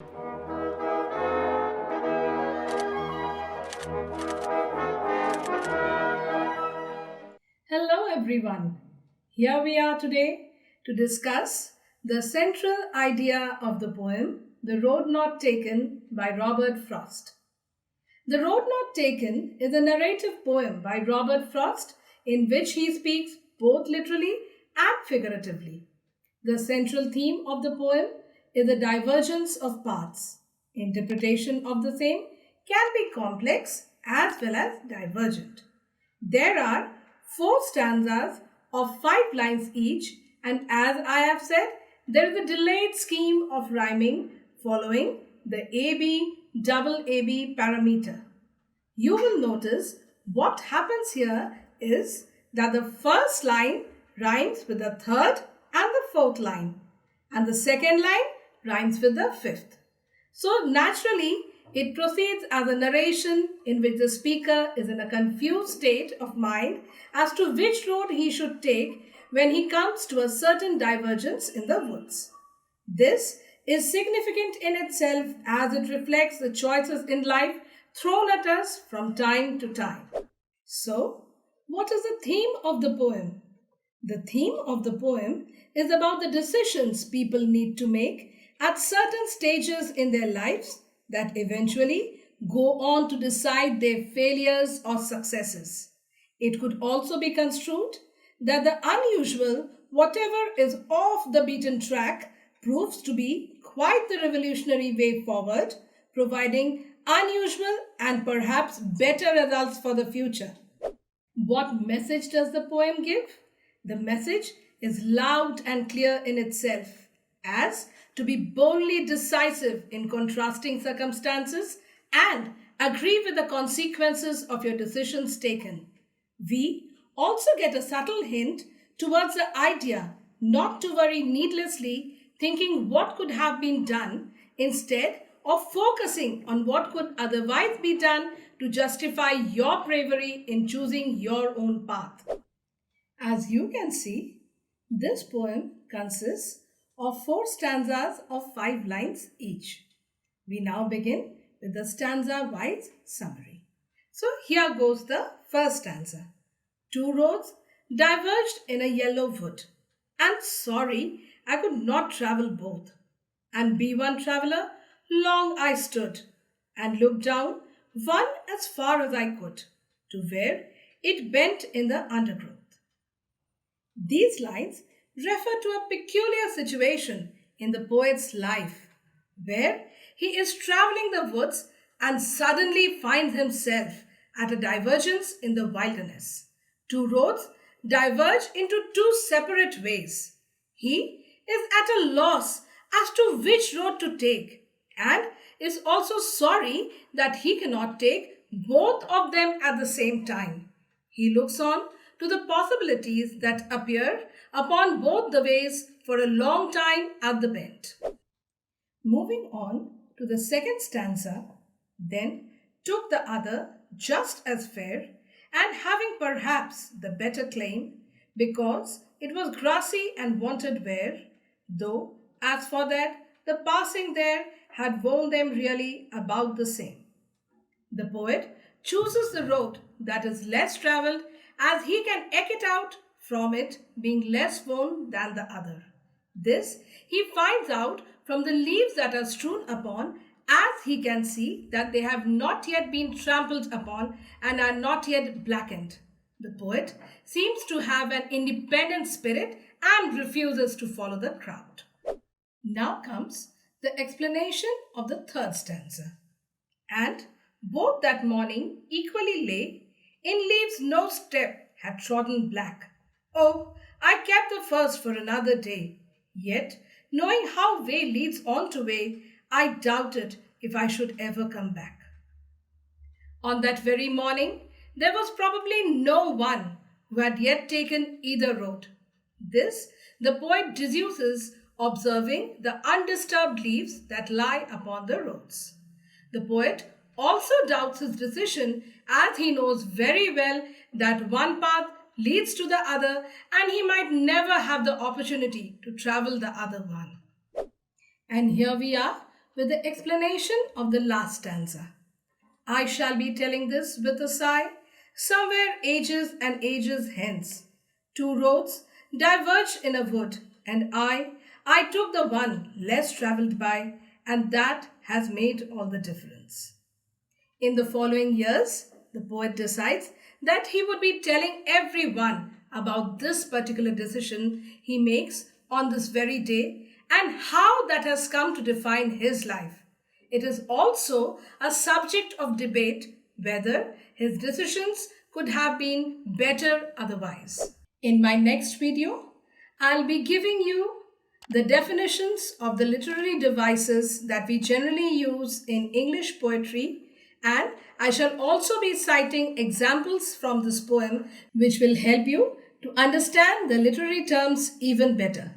Hello, everyone. Here we are today to discuss the central idea of the poem, The Road Not Taken by Robert Frost. The Road Not Taken is a narrative poem by Robert Frost in which he speaks both literally and figuratively. The central theme of the poem is the divergence of paths. Interpretation of the same can be complex as well as divergent. There are four stanzas of 5 lines each, and as I have said, there is a delayed scheme of rhyming following the AB double AB parameter. You will notice what happens here is that the first line rhymes with the third and the fourth line, and the second line rhymes with the fifth. So naturally, it proceeds as a narration in which the speaker is in a confused state of mind as to which road he should take when he comes to a certain divergence in the woods. This is significant in itself as it reflects the choices in life thrown at us from time to time. So, what is the theme of the poem? The theme of the poem is about the decisions people need to make at certain stages in their lives that eventually go on to decide their failures or successes. It could also be construed that the unusual, whatever is off the beaten track, proves to be quite the revolutionary way forward, providing unusual and perhaps better results for the future. What message does the poem give? The message is loud and clear in itself, as to be boldly decisive in contrasting circumstances and agree with the consequences of your decisions taken. We also get a subtle hint towards the idea not to worry needlessly, thinking what could have been done, instead of focusing on what could otherwise be done to justify your bravery in choosing your own path. As you can see, this poem consists of 4 stanzas of 5 lines each. We now begin with the stanza-wise summary. So here goes the first stanza. 2 roads diverged in a yellow wood, and sorry I could not travel both. And be one traveller, long I stood, and looked down one as far as I could, to where it bent in the undergrowth. These lines refer to a peculiar situation in the poet's life, where he is traveling the woods and suddenly finds himself at a divergence in the wilderness. 2 roads diverge into 2 separate ways. He is at a loss as to which road to take and is also sorry that he cannot take both of them at the same time. He looks on to the possibilities that appear upon both the ways for a long time at the bend. Moving on to the second stanza, then took the other just as fair, and having perhaps the better claim, because it was grassy and wanted wear, though as for that, the passing there had worn them really about the same. The poet chooses the road that is less travelled as he can eke it out from it being less worn than the other. This he finds out from the leaves that are strewn upon, as he can see that they have not yet been trampled upon and are not yet blackened. The poet seems to have an independent spirit and refuses to follow the crowd. Now comes the explanation of the third stanza. And both that morning equally lay, in leaves no step had trodden black. Oh, I kept the first for another day. Yet, knowing how way leads on to way, I doubted if I should ever come back. On that very morning, there was probably no one who had yet taken either road. This the poet deduces, observing the undisturbed leaves that lie upon the roads. The poet also doubts his decision as he knows very well that one path leads to the other and he might never have the opportunity to travel the other one. And here we are with the explanation of the last stanza. I shall be telling this with a sigh, somewhere ages and ages hence. Two roads diverged in a wood, and I took the one less travelled by, and that has made all the difference. In the following years, the poet decides that he would be telling everyone about this particular decision he makes on this very day and how that has come to define his life. It is also a subject of debate whether his decisions could have been better otherwise. In my next video, I'll be giving you the definitions of the literary devices that we generally use in English poetry, and I shall also be citing examples from this poem which will help you to understand the literary terms even better.